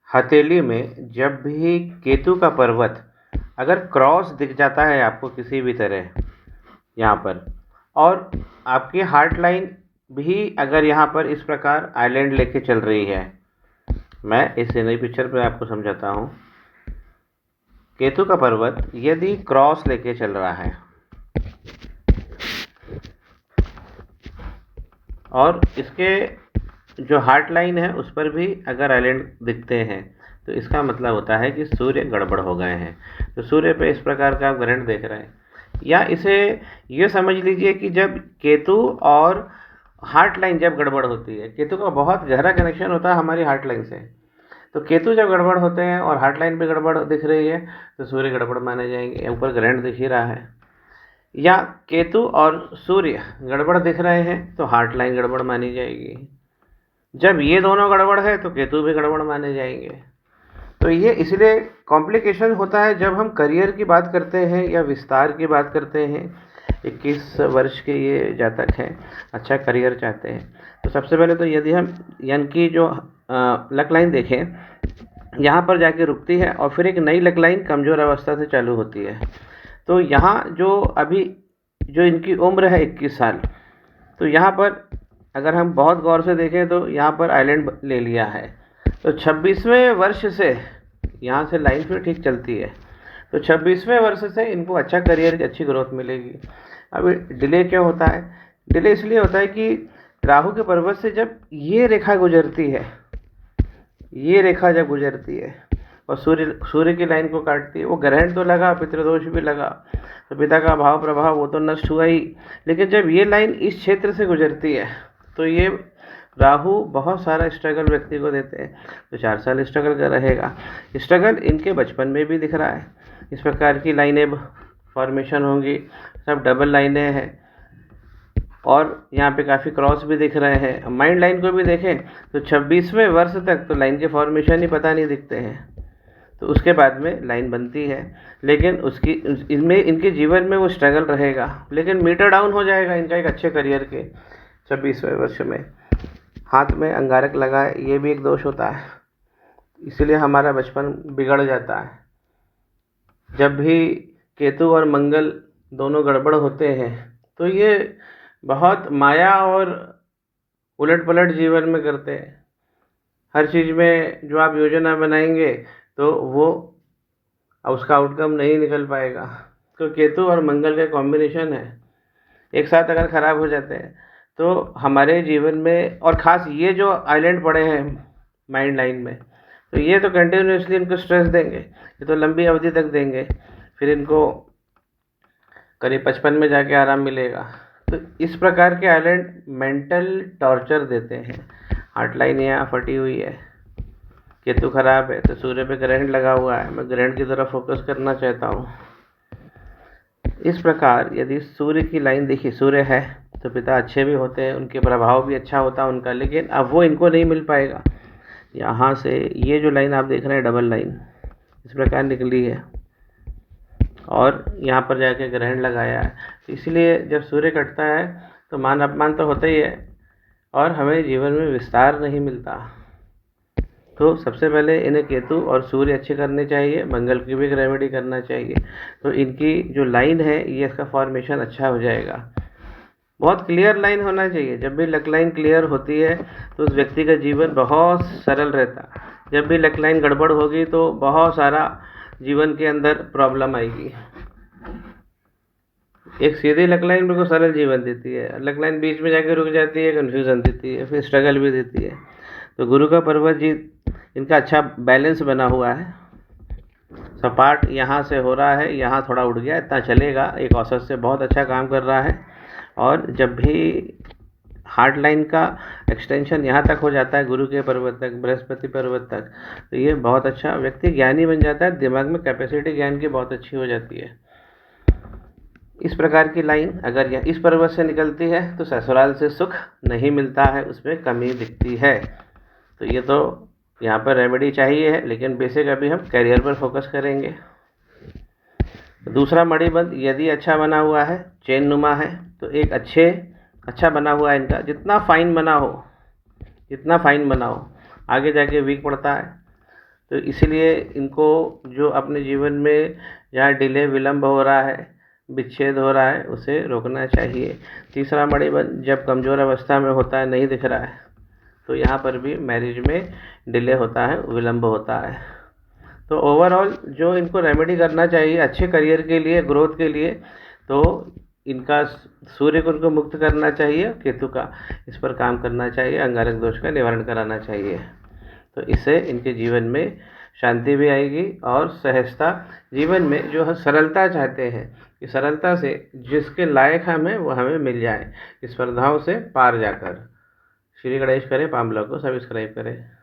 हथेली में जब भी केतु का पर्वत अगर क्रॉस दिख जाता है आपको किसी भी तरह यहाँ पर, और आपकी हार्ट लाइन भी अगर यहाँ पर इस प्रकार आइलैंड लेके चल रही है, मैं इस नई पिक्चर पे आपको समझाता हूँ। केतु का पर्वत यदि क्रॉस लेके चल रहा है और इसके जो हार्ट लाइन है उस पर भी अगर आइलैंड दिखते हैं, तो इसका मतलब होता है कि सूर्य गड़बड़ हो गए हैं। तो सूर्य पे इस प्रकार का आप ग्रहण देख रहे हैं, या इसे ये समझ लीजिए कि जब केतु और हार्ट लाइन जब गड़बड़ होती है, केतु का बहुत गहरा कनेक्शन होता है हमारी हार्ट लाइन से, तो केतु जब गड़बड़ होते हैं और हार्ट लाइन भी गड़बड़ दिख रही है तो सूर्य गड़बड़ माने जाएंगे। ऊपर ग्रहण दिख ही रहा है, या केतु और सूर्य गड़बड़ दिख रहे हैं तो हार्ट लाइन गड़बड़ मानी जाएगी। जब ये दोनों गड़बड़ है तो केतु भी गड़बड़ माने जाएंगे। तो ये इसलिए कॉम्प्लिकेशन होता है जब हम करियर की बात करते हैं या विस्तार की बात करते हैं। 21 वर्ष के ये जातक हैं, अच्छा करियर चाहते हैं, तो सबसे पहले तो यदि हम यानी कि जो लक लाइन देखें, यहाँ पर जाके रुकती है और फिर एक नई लक लाइन कमज़ोर अवस्था से चालू होती है। तो यहाँ जो अभी जो इनकी उम्र है 21 साल, तो यहाँ पर अगर हम बहुत गौर से देखें तो यहाँ पर आइलैंड ले लिया है। तो 26वें वर्ष से यहाँ से लाइन फिर ठीक चलती है, तो 26वें वर्ष से इनको अच्छा करियर की अच्छी ग्रोथ मिलेगी। अब डिले क्यों होता है? डिले इसलिए होता है कि राहु के पर्वत से जब ये रेखा गुजरती है, ये रेखा जब गुजरती है और सूर्य की लाइन को काटती है, वो ग्रहण तो लगा, पितृदोष भी लगा, तो पिता का भाव प्रभाव वो तो नष्ट हुआ ही, लेकिन जब ये लाइन इस क्षेत्र से गुजरती है तो ये राहु बहुत सारा स्ट्रगल व्यक्ति को देते हैं। तो 4 साल स्ट्रगल कर रहेगा। स्ट्रगल इनके बचपन में भी दिख रहा है, इस प्रकार की लाइनें फॉर्मेशन होंगी, सब डबल लाइनें हैं, और यहाँ पे काफ़ी क्रॉस भी दिख रहे हैं। माइंड लाइन को भी देखें तो 26वें वर्ष तक तो लाइन के फॉर्मेशन ही पता नहीं दिखते हैं, तो उसके बाद में लाइन बनती है, लेकिन उसकी इनमें इनके जीवन में वो स्ट्रगल रहेगा, लेकिन मीटर डाउन हो जाएगा इनका एक अच्छे करियर के 26वें वर्ष में। हाथ में अंगारक लगा है, ये भी एक दोष होता है, इसलिए हमारा बचपन बिगड़ जाता है। जब भी केतु और मंगल दोनों गड़बड़ होते हैं तो ये बहुत माया और उलट पलट जीवन में करते हैं। हर चीज़ में जो आप योजना बनाएंगे तो वो उसका आउटकम नहीं निकल पाएगा। तो केतु और मंगल का कॉम्बिनेशन है, एक साथ अगर ख़राब हो जाते हैं तो हमारे जीवन में, और ख़ास ये जो आइलैंड पड़े हैं माइंड लाइन में, तो ये तो कंटिन्यूसली इनको स्ट्रेस देंगे, ये तो लंबी अवधि तक देंगे, फिर इनको करीब 55 में जाके आराम मिलेगा। तो इस प्रकार के आइलैंड मेंटल टॉर्चर देते हैं। हार्ट लाइन यहाँ फटी हुई है, केतु खराब है, तो सूर्य पे ग्रहण लगा हुआ है, मैं ग्रहण की तरफ फोकस करना चाहता हूँ। इस प्रकार यदि सूर्य की लाइन देखिए, सूर्य है तो पिता अच्छे भी होते हैं, उनके प्रभाव भी अच्छा होता है उनका, लेकिन अब वो इनको नहीं मिल पाएगा। यहाँ से ये जो लाइन आप देख रहे हैं डबल लाइन इस प्रकार निकली है और यहाँ पर जाके ग्रहण लगाया है, इसलिए जब सूर्य कटता है तो मान अपमान तो होता ही है और हमें जीवन में विस्तार नहीं मिलता। तो सबसे पहले इन्हें केतु और सूर्य अच्छे करने चाहिए, मंगल की भी रेमेडी करना चाहिए, तो इनकी जो लाइन है ये इसका फॉर्मेशन अच्छा हो जाएगा। बहुत क्लियर लाइन होना चाहिए, जब भी लक लाइन क्लियर होती है तो उस व्यक्ति का जीवन बहुत सरल रहता है। जब भी लक लाइन गड़बड़ होगी तो बहुत सारा जीवन के अंदर प्रॉब्लम आएगी। एक सीधी लक लाइन बिल्कुल सरल जीवन देती है, लक लाइन बीच में जाके रुक जाती है, कन्फ्यूज़न देती है, फिर स्ट्रगल भी देती है। तो गुरु का पर्वत जी इनका अच्छा बैलेंस बना हुआ है, सपाट यहाँ से हो रहा है, यहाँ थोड़ा उड़ गया, इतना चलेगा, एक औसत से बहुत अच्छा काम कर रहा है। और जब भी हार्ट लाइन का एक्सटेंशन यहाँ तक हो जाता है गुरु के पर्वत तक, बृहस्पति पर्वत तक, तो ये बहुत अच्छा व्यक्ति ज्ञानी बन जाता है, दिमाग में कैपेसिटी ज्ञान की बहुत अच्छी हो जाती है। इस प्रकार की लाइन अगर इस पर्वत से निकलती है तो ससुराल से सुख नहीं मिलता है, उसमें कमी दिखती है। तो ये तो यहाँ पर रेमेडी चाहिए है, लेकिन बेसिक अभी हम करियर पर फोकस करेंगे। दूसरा मणिबंध यदि अच्छा बना हुआ है, चेन नुमा है, तो एक अच्छा बना हुआ है इनका, जितना फाइन बना हो आगे जाके वीक पड़ता है। तो इसीलिए इनको जो अपने जीवन में जहाँ डिले विलंब हो रहा है, विच्छेद हो रहा है, उसे रोकना चाहिए। तीसरा मणिबंध जब कमज़ोर अवस्था में होता है, नहीं दिख रहा है, तो यहाँ पर भी मैरिज में डिले होता है, विलंब होता है। तो ओवरऑल जो इनको रेमेडी करना चाहिए अच्छे करियर के लिए, ग्रोथ के लिए, तो इनका सूर्य को उनको मुक्त करना चाहिए, केतु का इस पर काम करना चाहिए, अंगारक दोष का निवारण कराना चाहिए। तो इससे इनके जीवन में शांति भी आएगी और सहजता, जीवन में जो हम सरलता चाहते हैं कि सरलता से जिसके लायक हम हैं वो हमें मिल जाए, स्पर्धाओं से पार जाकर। श्री गणेश करें, पाम ब्लॉग को सब्सक्राइब करें।